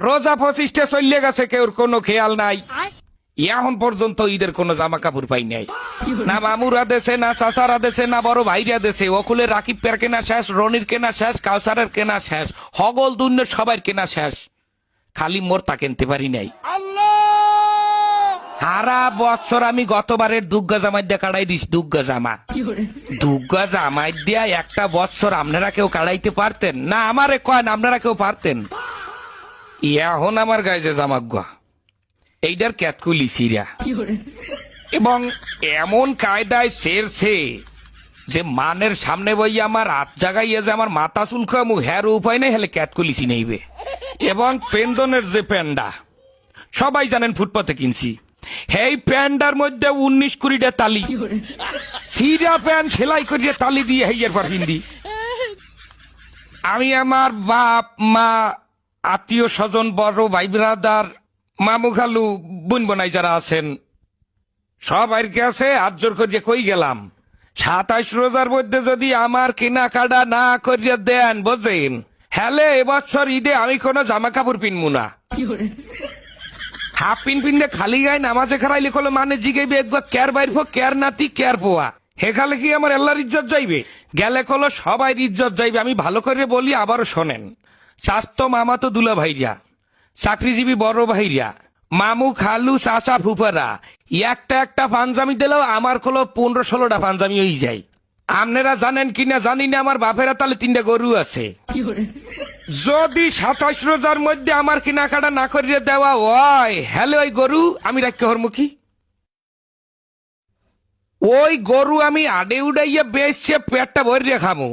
রোজা 25টা চলে গেছে, কেউর কোনো খেয়াল নাই। এখন পর্যন্ত ঈদের কোনো জামা কাপড় পাই নাই। না মামুরা দেশে, না চাচারা দেশে, না বড় ভাইরা দেশে। ওকুলে রাকিব পের কেনা শেষ, রনির কেনা শেষ, কাউসারের কেনা শেষ, হগল দুন্নের সবার কেনা শেষ, খালি মোর তা কিনতে পারি নাই। সারা বছর আমি গতবারের দুগ্গা জামাই দিয়ে কাটাই দিস। দুগ্গা জামাই দিয়া একটা বছর আপনারা কেউ কাটাইতে পারতেন না? আমারে কয়েন আপনারা কেউ পারতেন? এখন আমার গায়ে যে জামাগুয়া এইটার ক্যাতকুলি সিরা এবং এমন কায়দায় সেরছে যে মানের সামনে বই আমার হাত জাগাইয়া যে আমার মাথা চুলকামু হ্যার উপায় নেই, হেলে ক্যাতকুলি চিনাইবে। এবং পেন্দনের যে প্যান্ডা সবাই জানেন ফুটপাতে কিনছি, এই প্যান্ডার মধ্যে 19-20টা তালি, সিরা প্যান্ট সেলাই করিয়ে তালি দিয়ে হেইয়ের পর হিন্দি। আমি আমার বাপ মা, আত্মীয় স্বজন, বড় ভাই ব্রাদার, মামু খালু, বোন বোনাই যারা আছেন সবার কাছে হাত জোর করিয়ে কই গেলাম, 27 রোজার মধ্যে যদি আমার কেনাকাটা না করিয়ে দেন বোঝেন, হ্যালে এবছর ঈদে আমি কোনো জামা কাপড় পিনবো না। হাফ পিনতে খালি গায়ে নামাজে খারাইলে কলো মানে জিগাইবে একবার কেয়ার বাইরফো, কেয়ার নাতি, কেয়ার পোয়া, হেখালে কি আমার আল্লাহর ইজ্জত যাইবে? গেলে কলো সবাই ইজ্জত যাইবে। আমি ভালো করে বলি, আবারও শোনেন। স্বাস্থ্য মামা তো দুলা ভাইরা, চাকরিজীবী বড় ভাইরা, মামু খালু চাচা ফুফারা একটা পাঞ্জামি দিলেও আমার কলো 15-16টা পাঞ্জামি হয়ে যায়। আপনারা জানেন কিনা জানি না, আমার বাপেরা তাহলে 3টা গরু আছে। যদি 27 রোজার মধ্যে আমার কেনাকাটা না করিয়ে দেওয়া হয়, হ্যালো ওই গরু আমি রাখতে হরমুখী, ওই গরু আমি আডে উড়াইয়া বেচছে পেটটা ভরিয়ে খামু।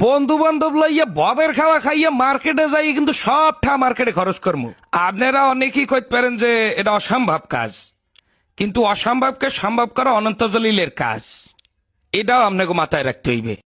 বন্ধু বান্ধব লইয়া ববের খাওয়া খাইয়া মার্কেটে যাই, কিন্তু সবটা মার্কেটে খরচ করবো। আপনারা অনেকেই কইতে পারেন যে এটা অসম্ভব কাজ, কিন্তু অসম্ভবকে সম্ভব করা অনন্ত জলিলের কাজ, এটাও আপনাকে মাথায় রাখতে হইবে।